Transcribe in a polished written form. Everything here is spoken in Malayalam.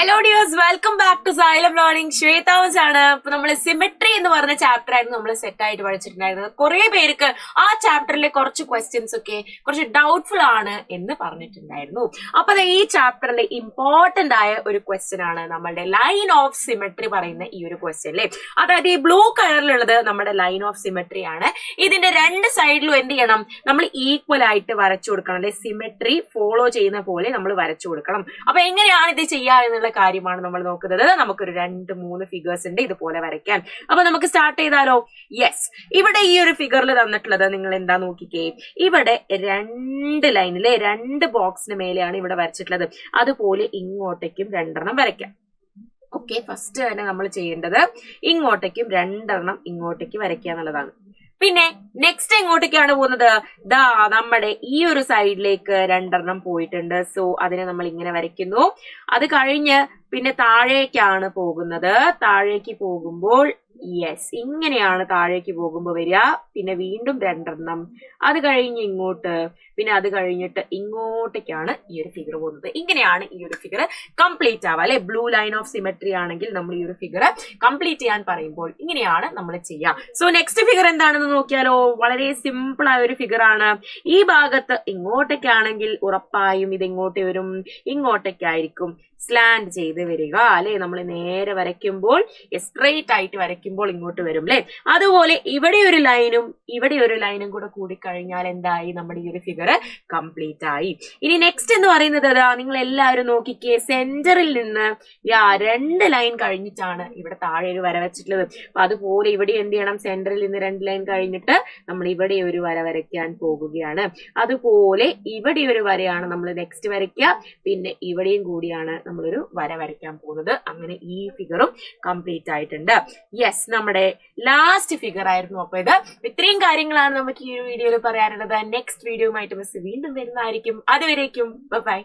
Hello dears, welcome back to Xylem learning. ശ്വേതാവൻസ് ആണ്. ഇപ്പൊ നമ്മള് സിമെട്രി എന്ന് പറഞ്ഞ ചാപ്റ്റർ ആയിരുന്നു നമ്മൾ സെറ്റ് ആയിട്ട് പഠിച്ചിട്ടുണ്ടായിരുന്നത്. കുറെ പേർക്ക് ആ ചാപ്റ്ററിലെ കുറച്ച് ക്വസ്റ്റ്യൻസ് ഒക്കെ കുറച്ച് ഡൗട്ട്ഫുൾ ആണ് എന്ന് പറഞ്ഞിട്ടുണ്ടായിരുന്നു. അപ്പൊ ഈ ചാപ്റ്ററിലെ ഇമ്പോർട്ടന്റ് ആയ ഒരു ക്വസ്റ്റ്യൻ ആണ് നമ്മളുടെ ലൈൻ ഓഫ് സിമെട്രി പറയുന്ന ഈ ഒരു ക്വസ്റ്റ്യൻ അല്ലേ. അതായത് ഈ ബ്ലൂ കളറിലുള്ളത് നമ്മുടെ ലൈൻ ഓഫ് സിമെട്രി ആണ്. ഇതിന്റെ രണ്ട് സൈഡിലും എന്ത് ചെയ്യണം, നമ്മൾ ഈക്വൽ ആയിട്ട് വരച്ചു കൊടുക്കണം അല്ലെ. സിമെട്രി ഫോളോ ചെയ്യുന്ന പോലെ നമ്മൾ വരച്ചു കൊടുക്കണം. അപ്പൊ എങ്ങനെയാണ് ഇത് ചെയ്യുക എന്നുള്ള കാര്യമാണ് നമ്മൾ നോക്കുന്നത്. നമുക്കൊരു 2-3 ഫിഗേഴ്സ് ഉണ്ട് ഇതുപോലെ വരയ്ക്കാൻ. അപ്പൊ നമുക്ക് സ്റ്റാർട്ട് ചെയ്താലോ? യെസ്, ഇവിടെ ഈ ഒരു ഫിഗറിൽ തന്നിട്ടുള്ളത് നിങ്ങൾ എന്താ നോക്കിക്കേ. ഇവിടെ 2 ലൈനിലെ 2 ബോക്സിന് മേലെയാണ് ഇവിടെ വരച്ചിട്ടുള്ളത്. അതുപോലെ ഇങ്ങോട്ടേക്കും 2 വരയ്ക്കാം. ഓക്കെ, ഫസ്റ്റ് തന്നെ നമ്മൾ ചെയ്യേണ്ടത് ഇങ്ങോട്ടേക്കും 2 ഇങ്ങോട്ടേക്ക് വരയ്ക്കുക എന്നുള്ളതാണ്. പിന്നെ നെക്സ്റ്റ് എങ്ങോട്ടേക്കാണ് പോകുന്നത്? ദാ നമ്മുടെ ഈ ഒരു സൈഡിലേക്ക് 2 പോയിട്ടുണ്ട്. സോ അതിനെ നമ്മൾ ഇങ്ങനെ വരയ്ക്കുന്നു. അത് കഴിഞ്ഞ് പിന്നെ താഴേക്കാണ് പോകുന്നത്. താഴേക്ക് പോകുമ്പോൾ യെസ്, ഇങ്ങനെയാണ് താഴേക്ക് പോകുമ്പോൾ വരിക. പിന്നെ വീണ്ടും 2 അത് കഴിഞ്ഞ് ഇങ്ങോട്ട്, പിന്നെ അത് കഴിഞ്ഞിട്ട് ഇങ്ങോട്ടേക്കാണ് ഈ ഒരു ഫിഗർ പോകുന്നത്. ഇങ്ങനെയാണ് ഈ ഒരു ഫിഗർ കംപ്ലീറ്റ് ആവുക അല്ലെ. ബ്ലൂ ലൈൻ ഓഫ് സിമെട്രി ആണെങ്കിൽ നമ്മൾ ഈ ഒരു ഫിഗർ കംപ്ലീറ്റ് ചെയ്യാൻ പറയുമ്പോൾ ഇങ്ങനെയാണ് നമ്മൾ ചെയ്യുക. സോ നെക്സ്റ്റ് ഫിഗർ എന്താണെന്ന് നോക്കിയാലോ. വളരെ സിമ്പിൾ ആയ ഒരു ഫിഗർ ആണ്. ഈ ഭാഗത്ത് ഇങ്ങോട്ടേക്കാണെങ്കിൽ ഉറപ്പായും ഇത് ഇങ്ങോട്ട് വരും, ഇങ്ങോട്ടേക്കായിരിക്കും സ്ലാൻഡ് ചെയ്ത് വരിക അല്ലെ. നമ്മൾ നേരെ വരയ്ക്കുമ്പോൾ സ്ട്രെയിറ്റ് ആയിട്ട് വരയ്ക്കുമ്പോൾ ഇങ്ങോട്ട് വരും അല്ലെ. അതുപോലെ ഇവിടെ ഒരു ലൈനും ഇവിടെ ഒരു ലൈനും കൂടെ കൂടിക്കഴിഞ്ഞാൽ എന്തായി, നമ്മുടെ ഈ ഒരു ഫിഗർ കംപ്ലീറ്റ് ആയി. ഇനി നെക്സ്റ്റ് എന്ന് പറയുന്നത് നിങ്ങൾ എല്ലാവരും നോക്കിക്കേ. സെന്ററിൽ നിന്ന് 2 ലൈൻ കഴിഞ്ഞിട്ടാണ് ഇവിടെ താഴെ ഒരു വര വെച്ചിട്ടുള്ളത്. അപ്പൊ അതുപോലെ ഇവിടെ എന്ത് ചെയ്യണം, സെന്ററിൽ നിന്ന് 2 ലൈൻ കഴിഞ്ഞിട്ട് നമ്മൾ ഇവിടെ ഒരു വര വരയ്ക്കാൻ പോകുകയാണ്. അതുപോലെ ഇവിടെ ഒരു വരയാണ് നമ്മൾ നെക്സ്റ്റ് വരയ്ക്കുക. പിന്നെ ഇവിടെയും കൂടിയാണ് നമ്മളൊരു വര വരയ്ക്കാൻ പോകുന്നത്. അങ്ങനെ ഈ ഫിഗറും കംപ്ലീറ്റ് ആയിട്ടുണ്ട്. യെസ്, നമ്മുടെ ലാസ്റ്റ് ഫിഗർ ആയിരുന്നു. അപ്പൊ ഇത്രയും കാര്യങ്ങളാണ് നമുക്ക് ഈ ഒരു വീഡിയോയിൽ പറയാനുള്ളത്. നെക്സ്റ്റ് വീഡിയോയുമായിട്ട് മിസ് വീണ്ടും വരുന്നതായിരിക്കും. അതുവരേക്കും ബൈ.